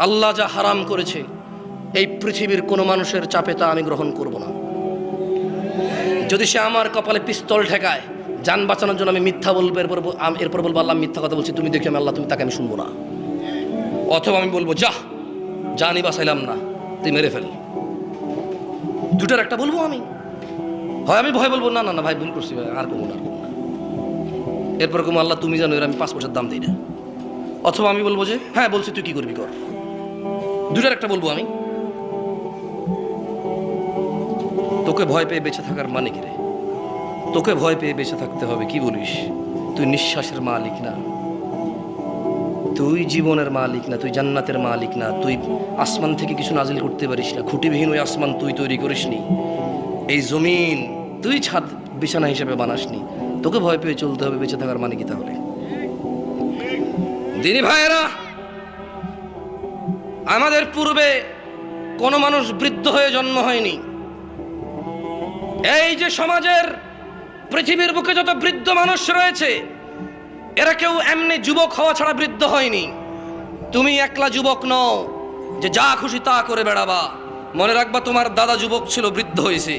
আল্লাহ যা হারাম করেছে এই পৃথিবীর কোনো মানুষের চাপে তা আমি গ্রহণ করব না। যদি সে আমার কপালে পিস্তল ঠেকায় যান বাঁচানোর জন্য আমি মিথ্যা বলবো, এরপর বলবো আল্লাহ মিথ্যা কথা বলছি, তুমি দেখি আমি আল্লাহ, তুমি তাকে আমি শুনবো না। অথবা আমি বলবো জানি বাঁচাইলাম না, তুই মেরে ফেল। দুটার একটা বলবো আমি। হয় আমি ভয় বলবো না না না ভাই ভুল করছি ভাই, আর কমো না। এরপর কমো আল্লাহ তুমি জানো, এর আমি 5 পয়সার দাম দিই না। অথবা আমি বলবো যে হ্যাঁ বলছি, তুই কি করবি কর। দুটার একটা বলবো আমি। তোকে ভয় পেয়ে বেঁচে থাকার মানে কি রে? তোকে ভয় পেয়ে বেঁচে থাকতে হবে, কি বলিস? তুই নিঃশ্বাসের মালিক না, তুই জীবনের মালিক না, তুই জান্নাতের মালিক না, তুই আসমান থেকে কিছু নাজিল করতে পারিস না, খুঁটিবিহীন ওই আসমান তুই তৈরি করিসনি, এই জমিন তুই ছাদ বিছানা হিসেবে বানাসনি। তোকে ভয় পেয়ে চলতে হবে, বেঁচে থাকার মানে কি তাহলে? দিনী ভাইয়েরা, আমাদের পূর্বে কোনো মানুষ বৃদ্ধ হয়ে জন্ম হয়নি। এই যে সমাজের পৃথিবীর বুকে যত বৃদ্ধ মানুষ রয়েছে এরা কেউ এমনি যুবক হওয়া ছাড়া বৃদ্ধ হয়নি। তুমি একলা যুবক নও যে যা খুশি তা করে বেড়াবা। মনে রাখবা, তোমার দাদা যুবক ছিল, বৃদ্ধ হয়েছে,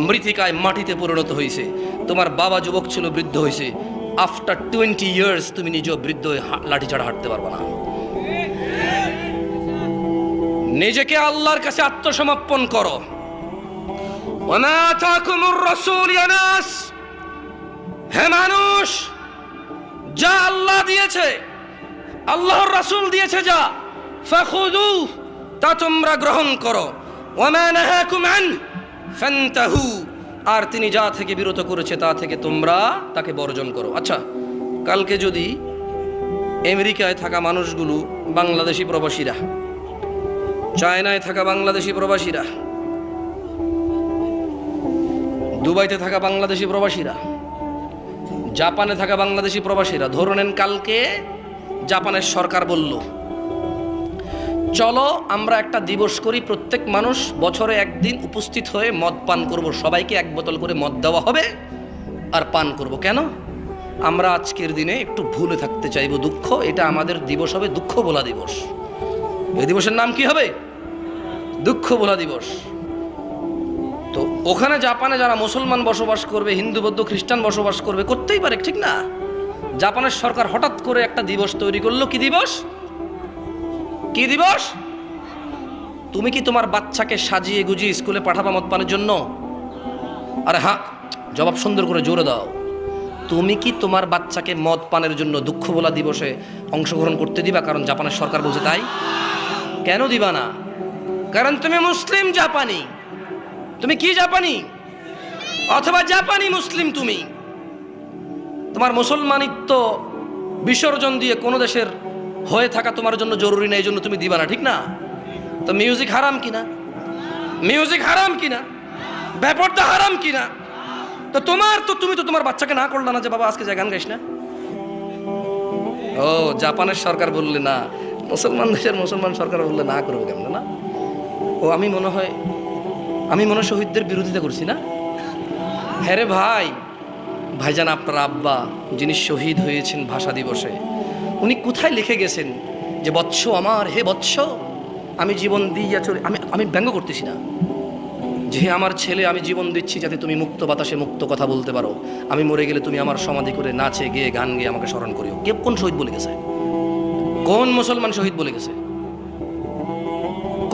মৃত্তিকায় মাটিতে পরিণত হয়েছে। তোমার বাবা যুবক ছিল, বৃদ্ধ হয়েছে। আফটার 20 ইয়ার্স তুমি নিজেও বৃদ্ধ হয়ে লাঠি ছাড়া হাঁটতে পারবা না। নিজেকে আল্লাহর কাছে আত্মসমর্পণ করো। ওমা আতাকুমুর রাসূল ইয়া নাস, হে মানুষ, যা আল্লাহ দিয়েছে, আল্লাহর রাসূল দিয়েছে যা, ফাখুযু, তা তোমরা গ্রহণ করো। ওমা নাহাকুম আন ফান্তাহু, আর তিনি যা থেকে বিরত করেছে তা থেকে তোমরা তাকে বর্জন করো। আচ্ছা, কালকে যদি আমেরিকায় থাকা মানুষগুলো বাংলাদেশি প্রবাসীরা, চায়নায় থাকা বাংলাদেশি প্রবাসীরা, দুবাইতে থাকা বাংলাদেশি প্রবাসীরা, জাপানে থাকা বাংলাদেশি প্রবাসীরা, ধরে নেন কালকে জাপানের সরকার বলল চলো আমরা একটা দিবস করি, প্রত্যেক মানুষ বছরে একদিন উপস্থিত হয়ে মদ পান করব, সবাইকে 1 বোতল করে মদ দেওয়া হবে আর পান করব। কেন? আমরা আজকের দিনে একটু ভুলে থাকতে চাইব, দুঃখ, এটা আমাদের দিবস হবে দুঃখ ভোলা দিবস। এই দিবসের নাম কি হবে? দুঃখ ভোলা দিবস। তো ওখানে জাপানে যারা মুসলমান বসবাস করবে, হিন্দু বৌদ্ধ খ্রিস্টান বসবাস করবে, করতেই পারে, ঠিক না? জাপানের সরকার হঠাৎ করে একটা দিবস তৈরি করলো। কি দিবস? কি দিবস? তুমি কি তোমার বাচ্চাকে সাজিয়ে গুজিয়ে স্কুলে পাঠাবা মদ পানের জন্য? আরে হ্যাঁ, জবাব সুন্দর করে জোরে দাও। তুমি কি তোমার বাচ্চাকে মদ পানের জন্য দুঃখ ভোলা দিবসে অংশগ্রহণ করতে দিবা? কারণ জাপানের সরকার বলছে তাই। কেন দিবা না? কারণ তুমি মুসলিম জাপানি। তুমি কি জাপানি? অথবা জাপানি মুসলিম। তুমি তোমার মুসলমানিত্ব বিসর্জন দিয়ে কোনো দেশের হয়ে থাকা তোমার জন্য জরুরি না, এই জন্য তুমি দিবা না, ঠিক না? তো মিউজিক হারাম কিনা? মিউজিক হারাম কিনা? ব্যাপারটা হারাম কিনা? তো তুমি তো তোমার বাচ্চাকে না করলে না যে বাবা আজকে গান গাইস না। ও, জাপানের সরকার বললে না, মুসলমান দেশের মুসলমান সরকার বললে না করবো কেমন? না, ও আমি মনে হয় শহীদদের বিরোধিতা করছি না? হ্যাঁ রে ভাইজান, আপনার আব্বা যিনি শহীদ হয়েছেন ভাষা দিবসে, উনি কোথায় লিখে গেছেন যে বৎস আমার, হে বৎস, আমি জীবন দিয়া চলে, আমি ব্যঙ্গ করতেছি না, যে আমার ছেলে আমি জীবন দিচ্ছি যাতে তুমি মুক্ত বাতাসে মুক্ত কথা বলতে পারো, আমি মরে গেলে তুমি আমার সমাধি করে নাচে গিয়ে গান গিয়ে আমাকে স্মরণ করিও। কে, কোন শহীদ বলে গেছে? কোন মুসলমান শহীদ বলে গেছে?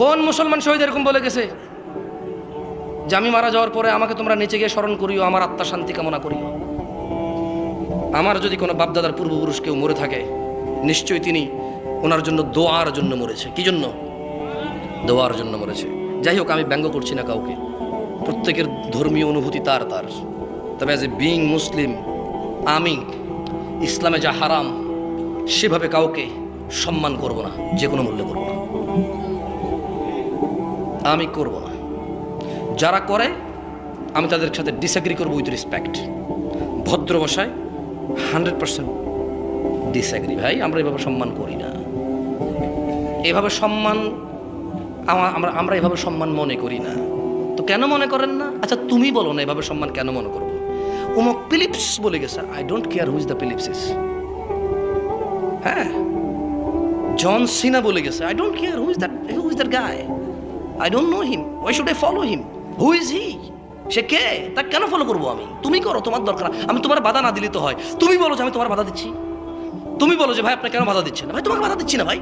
কোন মুসলমান শহীদ এরকম বলে গেছে যে আমি মারা যাওয়ার পরে আমাকে তোমরা নিচে গিয়ে স্মরণ করিও, আমার আত্মা শান্তি কামনা করিও? আমার যদি কোনো বাপদাদার পূর্বপুরুষ কেউ মরে থাকে, নিশ্চয়ই তিনি ওনার জন্য দোয়ার জন্য মরেছে। কি জন্য? দোয়ার জন্য মরেছে। যাই হোক, আমি ব্যঙ্গ করছি না কাউকে, প্রত্যেকের ধর্মীয় অনুভূতি তার। তবে অ্যাজ এ বিইং মুসলিম, আমি ইসলামে যা হারাম সেভাবে কাউকে সম্মান করব না, যে কোনো মূল্যে করব না, আমি করব না। যারা করে আমি তাদের সাথে ডিসএগ্রি করবো উইথ রেসপেক্ট, ভদ্র ভাষায় 100% ডিসএগ্রি। ভাই, আমরা এভাবে সম্মান করি না, এভাবে সম্মান আমরা এভাবে সম্মান মনে করি না। তো কেন মনে করেন না? আচ্ছা তুমি বলো না এভাবে সম্মান কেন মনে করবো? অমুক ফিলিপস বলে গেছে, I don't care who is the Phillips is. হ্যাঁ, জন সিনা বলে গেছে, I don't care who is that guy, I don't know him, why should I follow him, who is he, সে কে, তাকে কেন ফলো করবো আমি? তুমি করো, তোমার দরকার, আমি তোমার বাধা না দিলে তো হয়। তুমি বলো যে আমি তোমার বাধা দিচ্ছি, তুমি বলো যে ভাই আপনি কেন বাধা দিচ্ছেন না, ভাই তোমাকে বাধা দিচ্ছি না ভাই।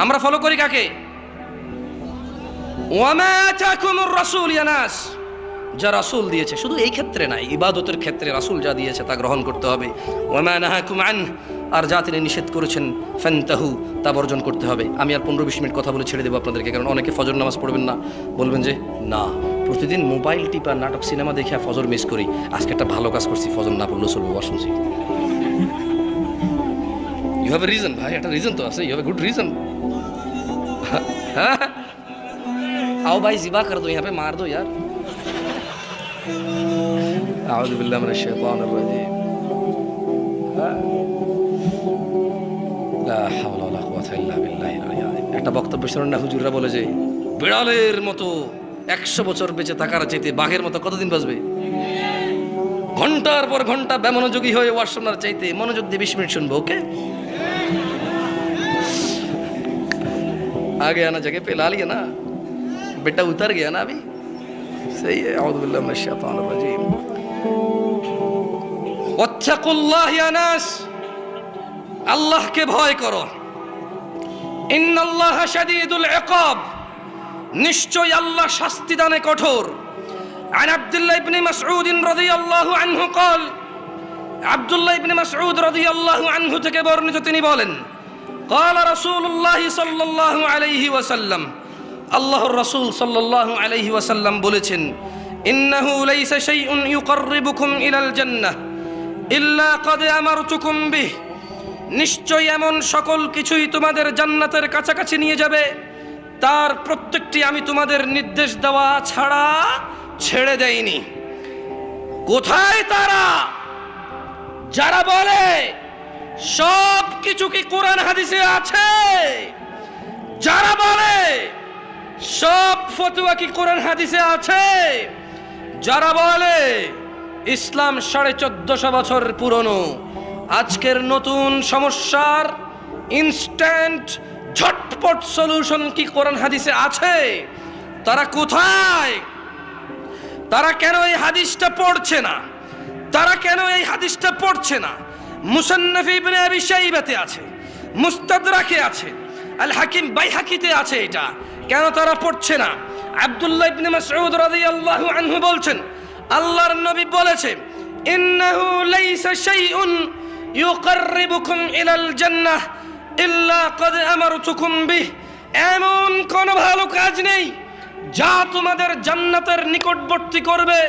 আমরা ফলো করি কাকে? ওয়ামা আতাকুমুর রাসূল ইয়া নাস, যা রাসূল দিয়েছে, শুধু এই ক্ষেত্রে নাই, ইবাদতের ক্ষেত্রে রাসূল যা দিয়েছে তা গ্রহণ করতে হবে। ওয়ামা নাহাকুম আন, আর যা তিনি নিষেধ করেছেন ফান্তাহু, তা বর্জন করতে হবে। আমি আর 15-20 মিনিট কথা বলে ছেড়ে দেবো আপনাদেরকে, কারণ অনেকে ফজর নামাজ পড়বেন না, বলবেন যে না প্রতিদিন মোবাইল টিপা নাটক সিনেমা দেখে ফজর মিস করি, আজকে একটা ভালো কাজ করছি, ফজর না পড়লেও চলবে, ওয়াজ শুনছি। ইউ হ্যাভ এ রিজন ভাই, একটা রিজন তো আছে, you have a good reason. आओ भाई ज़िबा कर दो यहाँ पे, मार दो यार। आऊज़ु बिल्लाहि मिनश शैतानिर रजीम। লা হাওলা ওয়ালা কুওয়াতা ইল্লা বিল্লাহিল আলিয়্যিল আযীম। একটা বক্তব্য শুনুন না, হুজুররা বলে যে বিড়ালের মতো 100 বছর বেঁচে থাকার চাইতে বাঘের মতো কতদিন বাঁচবে? ঘন্টার পর ঘন্টা বেমনোযোগী হয়ে ওয়াজ শোনার চাইতে মনোযোগ দিয়ে 20 মিনিট শুনবো, ওকে? आगे आना जगह पे ला लिया ना, बेटा उतर गया ना अभी, सही है। औज़ु बिल्लाहि मिनश शैतानिर रजीम। वत्तकुल्लाह या नास, अल्लाह के भय करो। इन्नल्लाह शदीदुल इक़ाब, निश्चय अल्लाह शास्ति दाने कठोर। عن عبد الله بن مسعود رضي الله عنه قال, আব্দুল্লাহ ইবনে মাসউদ রাদিয়াল্লাহু আনহু থেকে বর্ণিত, তিনি বলেন قال رسول الله صلى الله عليه وسلم, আল্লাহর রাসূল সাল্লাল্লাহু আলাইহি ওয়াসাল্লাম বলেছেন, ইন্নাহু লাইসা শাইউন ইউকাররিবুকুম ইলাল জান্নাহ ইল্লা ক্বাদ আমারতুকুম বিহ, নিশ্চয় এমন সকল কিছুই তোমাদের জান্নাতের কাছাকাছি নিয়ে যাবে, তার প্রত্যেকটি আমি তোমাদের নির্দেশ দেওয়া ছাড়া ছেড়ে দেইনি। কোথায় তারা যারা বলে সব কিছু কি কোরআন হাদিসে আছে, যারা বলে সব ফতোয়া কি কোরআন হাদিসে আছে, যারা বলে ইসলাম 1450 বছর পুরনো, আজকের নতুন সমস্যার ইনস্ট্যান্ট ঝটপট সলিউশন কি কোরআন হাদিসে আছে, তারা কোথায়? তারা কেন এই হাদিসটা পড়ছে না? তারা কেন এই হাদিসটা পড়ছে না? মুসান্নাফ ইবনে আবি শাইবাতে আছে, মুস্তাদরাকে আছে, আল হাকিম বাইহাকিতে আছে, এটা কেন তারা পড়ছে না? আব্দুল্লাহ ইবনে মাসউদ রাদিয়াল্লাহু আনহু বলছেন, আল্লাহর নবী বলেছে, ইন্নাহু লাইসা শাইউন ইউকাররিবুকুম ইলাল জান্নাহ ইল্লা ক্বাদ আমারতুকুম বিহ, এমন কোন ভালো কাজ নেই যা তোমাদের জান্নাতের নিকটবর্তী করবে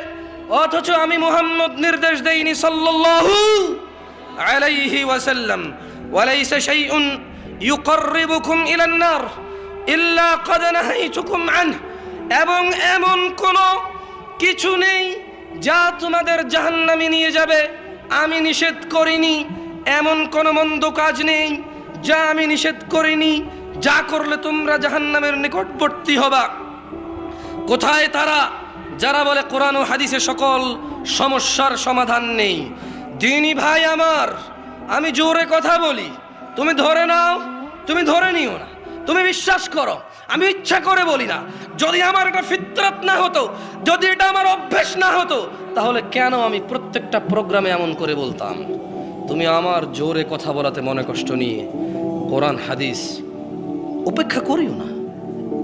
অথচ আমি মুহাম্মদ নির্দেশ দেইনি সাল্লাল্লাহু আলাইহি ওয়াসাল্লাম। ওয়ালাইসা শাইউন ইউকাররিবুকুম ইলান নার ইল্লা ক্বাদ নাহাইতুকুম আনহু, এবং এমন কোনো কিছু নেই যা তোমাদের জাহান্নামে নিয়ে যাবে আমি নিষেধ করিনি, এমন কোনো মন্দ কাজ নেই যা আমি নিষেধ করিনি, যা করলে তোমরা জাহান্নামের নিকটবর্তী হবা। কোথায় তারা যারা বলে কোরআন ও হাদিসে সকল সমস্যার সমাধান নেই? দিনী ভাই আমার, আমি জোরে কথা বলি, তুমি ধরে নাও, তুমি ধরে নিও না, তুমি বিশ্বাস করো, আমি ইচ্ছা করে বলি না। যদি আমার এটা ফিতরাত না হতো, যদি এটা আমার অভ্যেস না হতো, তাহলে কেন আমি প্রত্যেকটা প্রোগ্রামে এমন করে বলতাম? তুমি আমার জোরে কথা বলাতে মনে কষ্ট নিয়ে কোরআন হাদিস উপেক্ষা করিও না,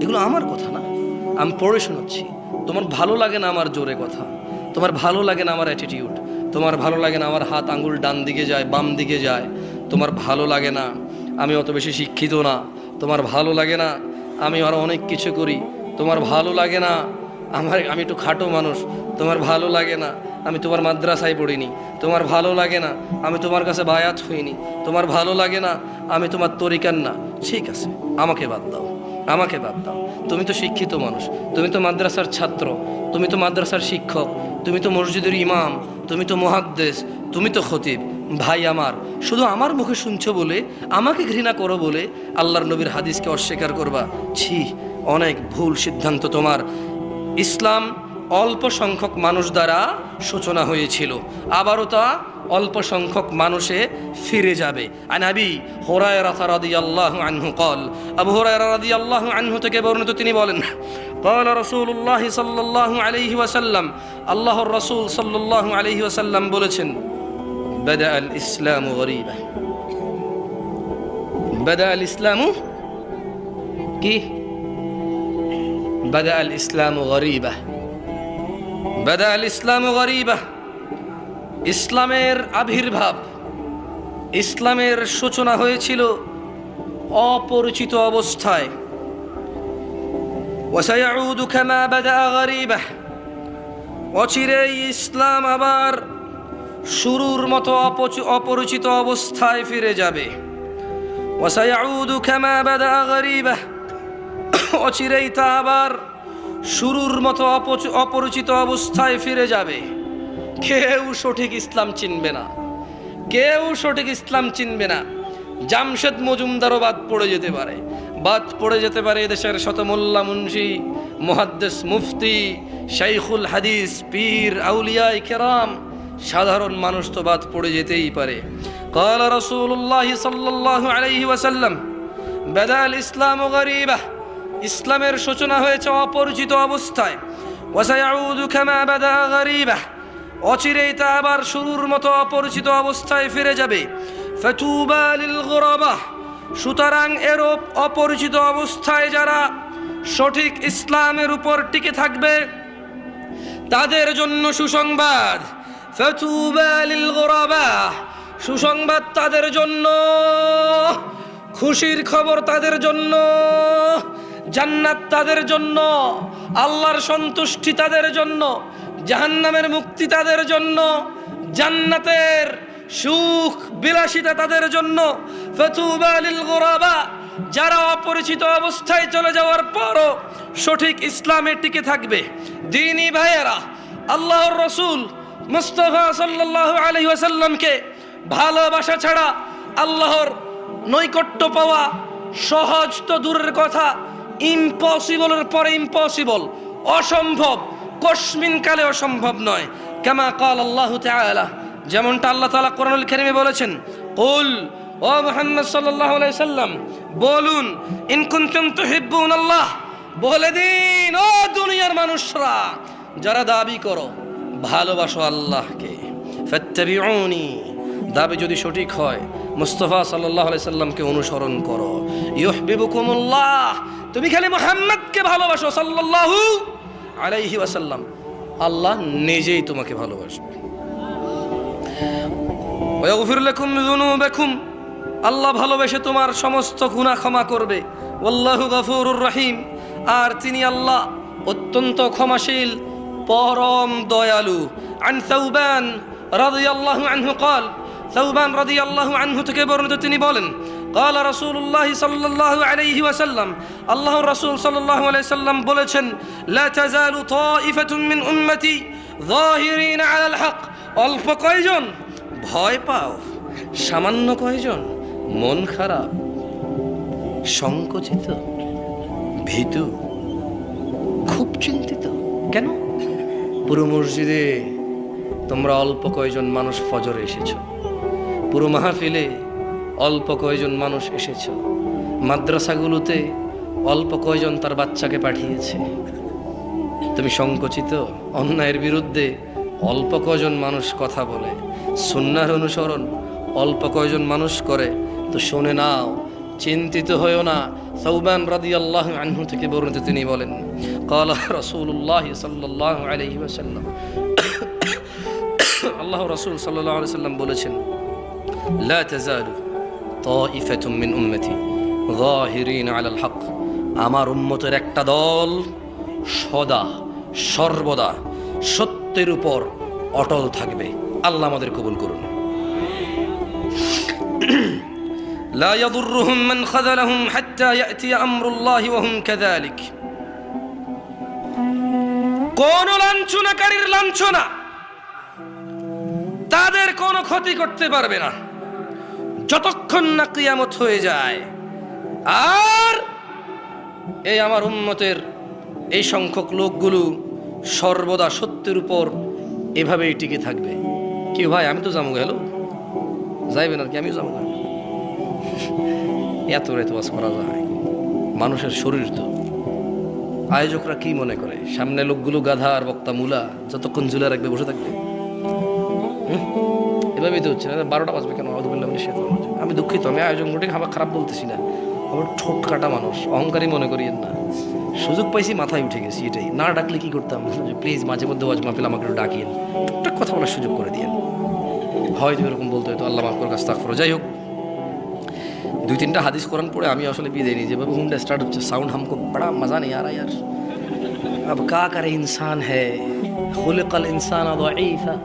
এগুলো আমার কথা না, আমি পড়ে শোনাচ্ছি। তোমার ভালো লাগে না আমার জোরে কথা, তোমার ভালো লাগে না আমার অ্যাটিটিউড, তোমার ভালো লাগে না আমার হাত আঙ্গুল ডান দিকে যায় বাম দিকে যায়, তোমার ভালো লাগে না আমি অত বেশি শিক্ষিত না, তোমার ভালো লাগে না আমি আরও অনেক কিছু করি, তোমার ভালো লাগে না আমি একটু খাটো মানুষ, তোমার ভালো লাগে না আমি তোমার মাদ্রাসায় পড়িনি, তোমার ভালো লাগে না আমি তোমার কাছে বায়াত হইনি, তোমার ভালো লাগে না আমি তোমার তরিকার না। ঠিক আছে, আমাকে বাদ দাও, আমাকে বাদ দাও। তুমি তো শিক্ষিত মানুষ, তুমি তো মাদ্রাসার ছাত্র, তুমি তো মাদ্রাসার শিক্ষক, তুমি তো মসজিদের ইমাম, তুমি তো মুহাদ্দিস, তুমি তো খতিব। ভাই আমার, শুধু আমার মুখে শুনছো বলে, আমাকে ঘৃণা করো বলে আল্লাহর নবীর হাদিসকে অস্বীকার করবা? ছি, অনেক ভুল সিদ্ধান্ত তোমার। ইসলাম অল্প সংখ্যক মানুষ দ্বারা সূচনা হয়েছিল, আবারও তা অল্প সংখ্যক মানুষে ফিরে যাবে। আন আবি হুরায়রা রাদিয়াল্লাহু আনহু قال আবু হুরায়রা রাদিয়াল্লাহু আনহু থেকে বর্ণিত তিনি বলেন قال رسول الله صلى الله عليه وسلم আল্লাহর রাসূল সাল্লাল্লাহু আলাইহি ওয়াসাল্লাম বলেছেন বাদা আল ইসলামু গরীবা বাদা আল ইসলামু কি বাদা আল ইসলামু গরীবা বাদা আল ইসলামু গরীবা ইসলামের আবির্ভাব ইসলামের সূচনা হয়েছিল অপরিচিত অবস্থায় ওয়াসায়াউদু কামা বাদা গরীবা অচিরেই ইসলাম আবার শুরুর মতো অপরিচিত অবস্থায় ফিরে যাবে ওয়াসায়াউদু কামা বাদা গরীবা অচিরেই তা আবার শুরুর মতো অপরিচিত অবস্থায় ফিরে যাবে। কেউ সঠিক ইসলাম চিনবে না, কেউ সঠিক ইসলাম চিনবে না। জামশেদ মজুমদারও বাদ পড়ে যেতে পারে এদেশের শত মোল্লা মুন্সি মুহাদ্দিস মুফতি শাইখুল হাদিস পীর আউলিয়া কেরাম, সাধারণ মানুষ তো বাদ পড়ে যেতেই পারে। قال رسول الله صلى الله عليه وسلم بدا الاسلام غريبا ইসলামের সূচনা হয়েছে অপরিচিত অবস্থায় ওয়াসায়াউদু কামা বাদা গরীবা অচিরেই তা আবার শুরুর মতো অপরিচিত অবস্থায় ফিরে যাবে। ফাতুবা লিল গুরাবা সুতরাং এরূপ অপরিচিত অবস্থায় যারা সঠিক ইসলামের উপর টিকে থাকবে তাদের জন্য সুসংবাদ। ফাতুবা লিল গুরাবা সুসংবাদ তাদের জন্য, খুশির খবর তাদের জন্য, জান্নাত তাদের জন্য, আল্লাহর সন্তুষ্টি তাদের জন্য, জাহান্নামের মুক্তি তাদের জন্য, জান্নাতের সুখ বিলাসিতা তাদের জন্য। ফাতুবা লিল গুরাবা যারা অপরিচিত অবস্থায় চলে যাওয়ার পরও সঠিক ইসলামে টিকে থাকবে। দ্বীনি ভাইয়েরা, আল্লাহর রাসূল মুস্তাফা সাল্লাল্লাহু আলাইহি ওয়াসাল্লামকে ভালোবাসা ছাড়া আল্লাহর নৈকট্য পাওয়া সহজ তো দূরের কথা, ইম্পসিবলের পরে ইম্পসিবল, অসম্ভব, কসমিন কালে অসম্ভব নয়। কামা কাল আল্লাহু তাআলা, যেমনটা আল্লাহ তাআলা কোরআনুল কারীমে বলেছেন, কুল ও মুহাম্মদ সাল্লাল্লাহু আলাইহি সাল্লাম বলুন, ইন কুনতুম তুহিব্বুনাল্লাহ, বলে দিন ও দুনিয়ার মানুষরা যারা দাবি করো ভালোবাসো আল্লাহকে, ফাত্তাবিউনি, দাবি যদি সঠিক হয় মুস্তাফা সাল্লাল্লাহু আলাইহি সাল্লামকে অনুসরণ করো। ইউহিব্বুকুমুল্লাহ, তুমি খালি মুহাম্মদকে ভালোবাসো সাল্লাল্লাহু আলাইহি ওয়াসাল্লাম, আল্লাহ নিজেই তোমাকে ভালোবাসবে। ওয়া ইয়াগফির লাকুম যুনুবাকুম, আল্লাহ ভালোবেসে তোমার সমস্ত গুনাহ ক্ষমা করবে। ওয়াল্লাহু গফুরুর রহিম, আর তিনি আল্লাহ অত্যন্ত ক্ষমাশীল, পরম দয়ালু। আন সাউবান রাদিয়াল্লাহু আনহু قال, সাউবান রাদিয়াল্লাহু আনহু থেকে বর্ণিত তিনি বলেন, قال رسول الله صلى الله عليه وسلم, আল্লাহর রাসূল সাল্লাল্লাহু আলাইহি সাল্লাম বলেছেন, لا تزال طائفة من أمتي ظاهرين على الحق, অল্প কয়জন ভয় পাও, সামান্য কয়জন মন খারাপ, সংকুচিত, ভীতু, খুব চিন্তিত। কেন? পুরো মসজিদে তোমরা অল্প কয়জন মানুষ ফজরে এসেছো, পুরো মাহফিলে অল্প কয়জন মানুষ এসেছো, মাদ্রাসাগুলোতে অল্প কয়জন তার বাচ্চাকে পাঠিয়েছে, তুমি সংকুচিত। অন্যায়ের বিরুদ্ধে অল্প কয়জন মানুষ কথা বলে, সুন্নাহর অনুসরণ অল্প কয়জন মানুষ করে, তো শুনে নাও, চিন্তিত হয়েও না। সাউবান রাদিয়াল্লাহু আনহু থেকে বর্ণিত তিনি বলেন, قال রাসূলুল্লাহ সাল্লাল্লাহু আলাইহি ওয়াসাল্লাম, আল্লাহ রাসূল সাল্লাল্লাহু আলাইহি ওয়াসাল্লাম বলেছেন, لا تزال طائفة من أمتي ظاهرين على الحق, আমার উম্মতের একটা দল সদা সর্বদা সত্যের উপর অটল থাকবে। আল্লাহ আমাদের কবুল করুন। لا يضرهم من خذلهم حتى يأتي أمر الله وهم كذلك, কোন লাঞ্ছনাকারীর লাঞ্ছনা তাদের কোনো ক্ষতি করতে পারবে না যতক্ষণ না কিয়ামত হয়ে যায়। আর এই আমার উম্মতের এই সংখ্যক লোকগুলো সর্বদা সত্যের উপর এভাবেই টিকে থাকবে। কি ভাই আমি তো যাবো, হ্যালো যাইবেন আর কি, আমিও যাবো। এত রাত ওয়াজ করা যায়? মানুষের শরীর তো। আয়োজকরা কি মনে করে সামনে লোকগুলো গাধা আর বক্তা মুলা, যতক্ষণ ঝুলে রাখবে বসে থাকবে? এভাবেই তো হচ্ছে না। 12টা বাজবে কেন? আমি দুঃখিত, আমি আয়োজন গোটে খারাপ বলতেছি না, আমার ঠোঁট কাটা মানুষ, অহংকারী মনে করিয়েন না। সুযোগ পাইছি মাথায় উঠে গেছি, এটাই। না ডাকলে কি করতাম? প্লিজ মাঝে মধ্যে ওয়াজ মাহফিল আমাকে একটু ডাকিয়েন, টুকটাক কথা বলার সুযোগ করে দিয়েন। হয়তো এরকম বলতে হয়তো আল্লাহ মাফ করে, আস্তাগফিরুল্লাহ। যাই হোক, 2-3টা হাদিস কোরআন পড়ে আমি আসলে বিদায় নিই। যেভাবে হুন্ডা স্টার্ট হচ্ছে, সাউন্ড हमको बड़ा मज़ा नहीं आ रहा यार। अब क्या करे, इंसान है खुलिकल इंसान ضعيفा।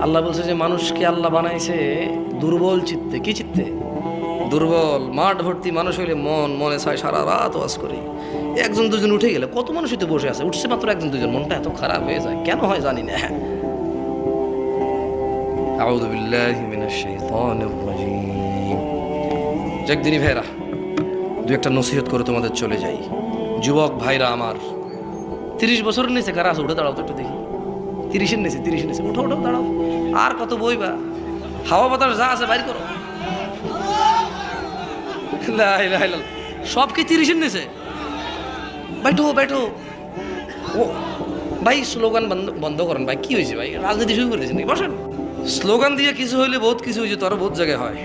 আল্লাহ বলছে যে মানুষকে আল্লাহ বানাইছে দুর্বল চিত্তে। কি চিত্তে? দুর্বল। মাঠ ভর্তি মানুষ হইলে মনে চায় সারা রাত ওয়াজ করি। 1-2জন উঠে গেলে কত মানুষই তো বসে আছে, উঠছে মাত্র 1-2জন, মনটা এত খারাপ হয়ে যায় কেন হয় জানি না। আউযু বিল্লাহি মিনাশ শাইতানির রাজীম। একদিনই ভাইরা 2-একটা নসিহত করে তোমাদের চলে যাই। যুবক ভাইরা আমার, 30 বছরের নিচে কারা আছে? উঠে দাঁড়াও তো একটু দেখি। 30-এর নিচে উঠো দাঁড়াও। আর কত বইবা? হাওয়া বাতাস যা আছে বাইর করো। লা ইলাহা ইল্লাল্লাহ। সব কি 30-এর নিচে? बैठो। ও ভাই, স্লোগান বন্ধ করেন ভাই। কি হয়েছে ভাই? রাজনীতি শুরু করেছেন নাকি? বসেন। স্লোগান দিয়ে কিছু হইলে বহুত কিছু হয়েছে, তো আরো বহুত জায়গায় হয়।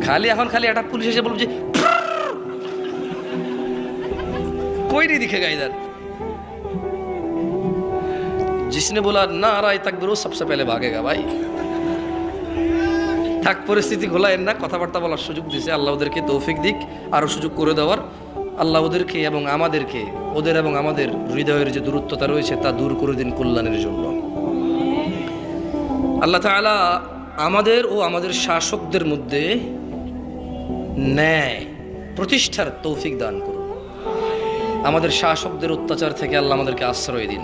খালি একটা পুলিশ এসে বলবে যে कोई नहीं दिखेगा इधर। जिसने बोला नाराए तकबीर सबसे पहले भागेगा भाई। থাক, পরিস্থিতি ঘোলায়েন না, কথাবার্তা বলার সুযোগ দিয়েছে আল্লাহ, ওদেরকে তৌফিক দিক আরো সুযোগ করে দেওয়ার। আল্লাহ ওদেরকে এবং আমাদেরকে, ওদের এবং আমাদের হৃদয়ের যে দূরত্বতা রয়েছে তা দূর করে দিন কল্যাণের জন্য। আল্লাহ তাআলা আমাদের ও আমাদের শাসকদের মধ্যে ন্যায় প্রতিষ্ঠার তৌফিক দান করুন। আমাদের শাসকদের অত্যাচার থেকে আল্লাহ আমাদেরকে আশ্রয় দিন,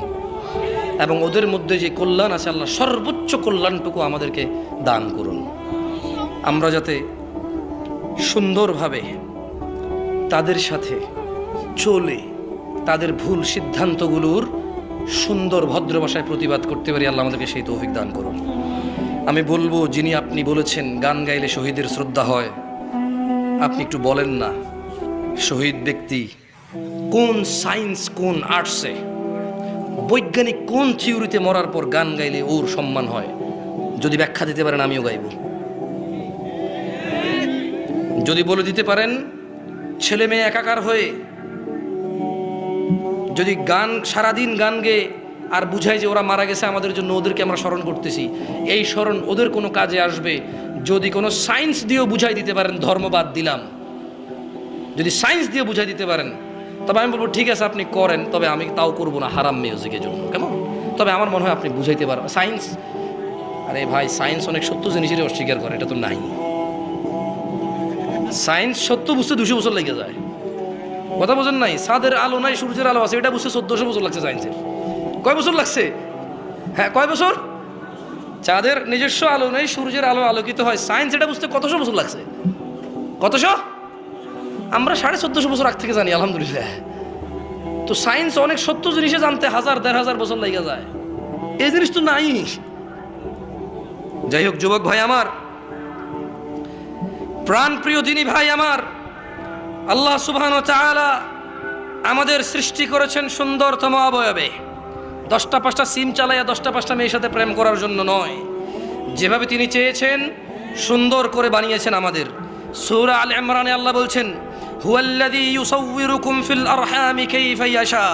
এবং ওদের মধ্যে যে কল্যাণ আছে আল্লাহ সর্বোচ্চ কল্যাণটুকু আমাদেরকে দান করুন। আমরা যাতে সুন্দরভাবে তাদের সাথে চলে তাদের ভুল সিদ্ধান্তগুলোর সুন্দর ভদ্র ভাষায় প্রতিবাদ করতে পারি, আল্লাহ আমাদেরকে সেই তৌফিক দান করুন। আমি বলবো, যিনি আপনি বলেছেন গান গাইলে শহীদের শ্রদ্ধা হয়, আপনি একটু বলেন না শহীদ ব্যক্তি কোন সায়েন্স, কোন আর্টসে, বৈজ্ঞানিক কোন থিওরিতে মরার পর গান গাইলে ওর সম্মান হয়? যদি ব্যাখ্যা দিতে পারেন আমিও গাইব। যদি বলে দিতে পারেন ছেলে মেয়ে একাকার হয়ে যদি গান সারাদিন গান গেয়ে আর বুঝাই যে ওরা মারা গেছে আমাদের জন্য, ওদেরকে আমরা স্মরণ করতেছি, এই স্মরণ ওদের কোনো কাজে আসবে যদি কোনো সায়েন্স দিয়েও বুঝাই দিতে পারেন, ধর্ম বাদ দিলাম, যদি সায়েন্স দিয়ে বুঝাই দিতে পারেন, তবে আমি বলবো ঠিক আছে আপনি করেন, তবে আমি তাও করবো না হারাম মিউজিকের জন্য, কেমন? তবে আমার মনে হয় আপনি বুঝাইতে পারবেন সায়েন্স। আরে ভাই, সায়েন্স অনেক সত্য জিনিসেরই অস্বীকার করে, এটা তো নাই। সায়েন্স সত্য বুঝতে 200 বছর লেগে যায়, কথা বোঝেন নাই? চাঁদের আলো নাই, সূর্যের আলো আছে, এটা বুঝতে 1400 বছর লাগছে সায়েন্সের। কয় বছর লাগছে? হ্যাঁ, কয় বছর? চাঁদের নিজস্ব আলো নেই, সূর্যের আলো আলোকিত হয়, সায়েন্স এটা বুঝতে কতশো বছর লাগছে? কতশো? আমরা 1450 বছর আগ থেকে জানি, আলহামদুলিল্লাহ। তো সায়েন্স অনেক সত্য জিনিসে জানতে 1000-1500 বছর লেগে যায়, এই জিনিস তো নাই। যাই হোক যুবক ভাই আমার, প্রাণ প্রিয় দিনী ভাই আমার, আল্লাহ সুবহানাহু ওয়া তাআলা আমাদের সৃষ্টি করেছেন সুন্দরতম অবয়বে। 10টা 5টা সিম চালাইয়া 10টা 5টা মেয়ের সাথে প্রেম করার জন্য নয়, যেভাবে তিনি চেয়েছেন সুন্দর করে বানিয়েছেন আমাদের। সূরা আল ইমরানে আল্লাহ বলছেন, হুয়াল্লাযী ইউসাউয়িরুকুম ফিল আরহামি কাইফা ইয়াশা,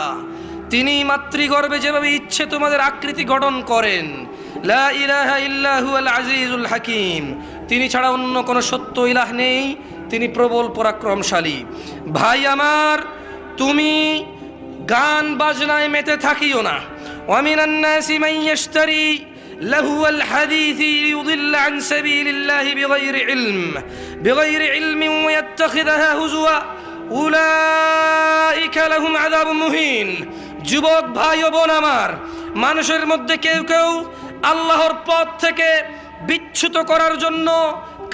তিনি মাতৃগর্ভে যেভাবে ইচ্ছে তোমাদের আকৃতি গঠন করেন। লা ইলাহা ইল্লা হুয়াল আজিজুল হাকিম, তিনি ছাড়া অন্য কোনো সত্য ইলাহ নেই, তিনি প্রবল পরাক্রমশালী। ভাই আমার, তুমি গান বাজনায় মেতে থাকিও না। ওয়া মিনান নাসি মান ইয়াশতারি লাহুয়াল হাদিসি লিয়ুদিল্লা আন সাবিলিল্লাহি বিগাইরি ইলমিন ওয়া ইয়াত্তাখিযাহা হুজুয়া উলাইকা লাহুম আযাবুন মুহিন। যুবক ভাই ও বোন আমার, মানুষের মধ্যে কেউ কেউ আল্লাহর পথ থেকে বিচ্যুত করার জন্য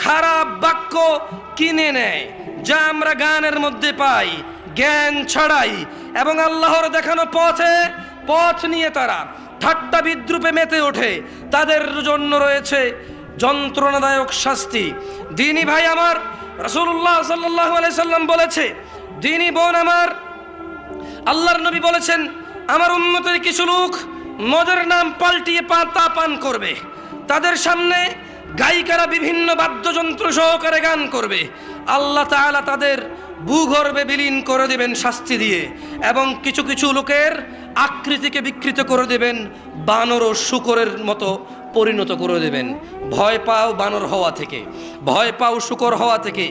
খারাপ বাক্য কিনে নেয়, যা আমরা গানের মধ্যে পাই, জ্ঞান ছড়াই, এবং আল্লাহর দেখানো পথ নিয়ে তারা ঠাট্টা বিদ্রুপে মেতে ওঠে, তাদের জন্য রয়েছে যন্ত্রণাদায়ক শাস্তি। দিনী ভাই আমার, রাসূলুল্লাহ সাল্লাল্লাহু আলাইহি সাল্লাম বলেছে, দিনী বোন আমার, আল্লাহর নবী বলেছেন, আমার উম্মতের কিছু লোক মদের নাম পাল্টিয়ে পাতা পান করবে। তাদের সামনে গায়িকারা বিভিন্ন বাদ্যযন্ত্র সহকারে গান করবে। আল্লাহ তাআলা তাদের ভূগর্ভে বিলীন করে দেবেন শাস্তি দিয়ে, এবং কিছু কিছু লোকের আকৃতিকে বিকৃত করে দেবেন, বানর ও শূকরের মতো পরিণত করে দেবেন। ভয় পাও বানর হওয়া থেকে, ভয় পাও শূকর হওয়া থেকে,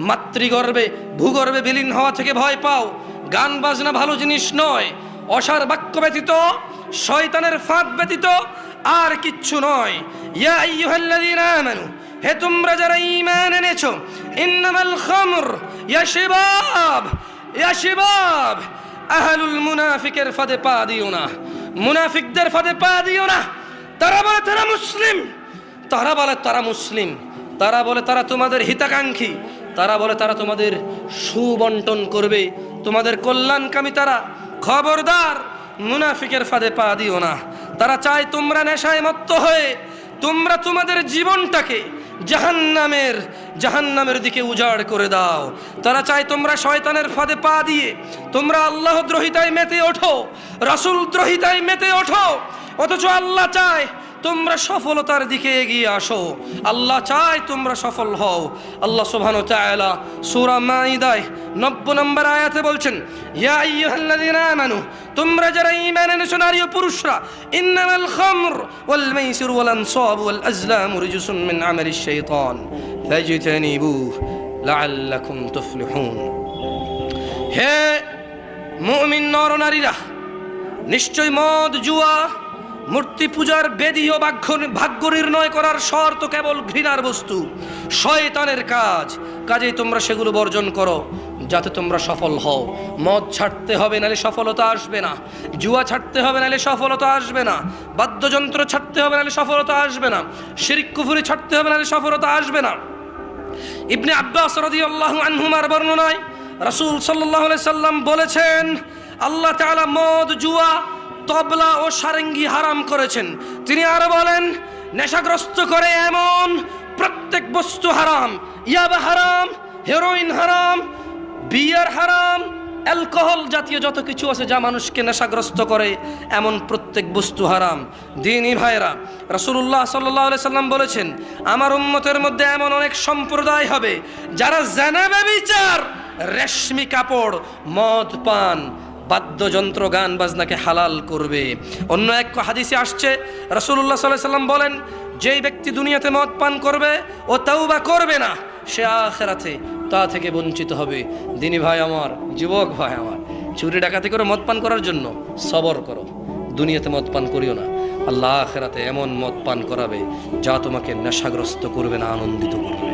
মাতৃগর্ভে ভূগর্ভে বিলীন হওয়া থেকে ভয় পাও। গান বাজনা ভালো জিনিস নয়, অসার বাক্য ব্যতীত, শয়তানের ফাঁদ ব্যতীত আর কিচ্ছু নয়। ইয়া আইয়ুহাল্লাযীনা আমানু, হে তোমরা যারা ঈমান এনেছো, ইন্নামাল খামর ইয়া শিবাব আহলুল মুনাফিকের ফাঁদে পা দিও না, মুনাফিকদের ফাঁদে পা দিও না। তারা বলে তারা মুসলিম, তারা বলে তারা মুসলিম, তারা বলে তারা তোমাদের হিতাকাঙ্ক্ষী, তারা বলে তারা তোমাদের সুবন্টন করবে, তোমাদের কল্যাণকামী তারা। খবরদার, মুনাফিকের ফাঁদে পা দিও না। তারা চায় তোমরা নেশায় মত্ত হয়ে তোমরা তোমাদের জীবনটাকে জাহান্নামের দিকে উজাড় করে দাও। তারা চায় তোমরা শয়তানের ফাঁদে পা দিয়ে তোমরা আল্লাহ দ্রোহিতায় মেতে ওঠো, রাসূল দ্রোহিতায় মেতে ওঠো। অথচ আল্লাহ চায় তোমরা সফলতার দিকে এগিয়ে আসো, আল্লাহ চায় তোমরা সফল হও। আল্লাহ সুবহানাহু ওয়া তাআলা সূরা মাঈদায় 90 নম্বর আয়াতে বলছেন, ইয়া আইয়ুহাল্লাযীনা আমানু, তোমরা যারা ঈমান এনেছো নারী ও পুরুষরা, ইন্নামাল খামর ওয়াল মাইসির ওয়াল আনসাব ওয়াল আজলাম রিজসুম মিন আমালিশ শাইতান ফাজতানিবুহু লাআল্লাকুম তুফলিহুন। হে মুমিন নর নারীরা, নিশ্চয় মদ, জুয়া, মূর্তি পূজার বেদী ও ভাগ্য নির্ণয় করার শর্ত কেবল ঘৃণার বস্তু, শয়তানের কাজ। কাজেই তোমরা সেগুলো বর্জন করো যাতে তোমরা সফল হও। মদ ছাড়তে হবে, নাহলে সফলতা আসবে না। জুয়া ছাড়তে হবে, নাহলে সফলতা আসবে না। বাদ্যযন্ত্র ছাড়তে হবে, নাহলে সফলতা আসবে না। শিরক কুফরি ছাড়তে হবে, নাহলে সফলতা আসবে না। ইবনে আব্বাস রাদিয়াল্লাহু আনহুমার বর্ণনায় রাসূল সাল্লাল্লাহু আলাইহি সাল্লাম বলেছেন, আল্লাহ তাআলা মদ, জুয়া, তবলা ও সারেঙ্গি হারাম করেছেন। তিনি আরো বলেন, নেশাগ্রস্ত করে এমন প্রত্যেক বস্তু হারাম। ইয়াবা হারাম, হেরোইন হারাম, বিয়ার হারাম, অ্যালকোহল জাতীয় যত কিছু আছে যা মানুষকে নেশাগ্রস্ত করে, এমন প্রত্যেক বস্তু হারাম। দ্বীনি ভাইরা, রাসূলুল্লাহ সাল্লাল্লাহু আলাইহি সাল্লাম বলেছেন, আমার উম্মতের মধ্যে এমন অনেক সম্প্রদায় হবে যারা জিনা, ব্যভিচার, রেশমি কাপড়, মদ পান, বাদ্যযন্ত্র, গান বাজনাকে হালাল করবে। অন্য এক হাদিসে আসছে, রাসূলুল্লাহ সাল্লাল্লাহু আলাইহি সাল্লাম বলেন, যেই ব্যক্তি দুনিয়াতে মদ পান করবে ও তাওবা করবে না, সে আখিরাতে তা থেকে বঞ্চিত হবে। দিনী ভাই আমার, যুবক ভাই আমার, চুরি ডাকাতি করে মদ পান করার জন্য সবর করো, দুনিয়াতে মদ পান করিও না। আল্লাহ আখিরাতে এমন মদ পান করাবে যা তোমাকে নেশাগ্রস্ত করবে না, আনন্দিত করবে।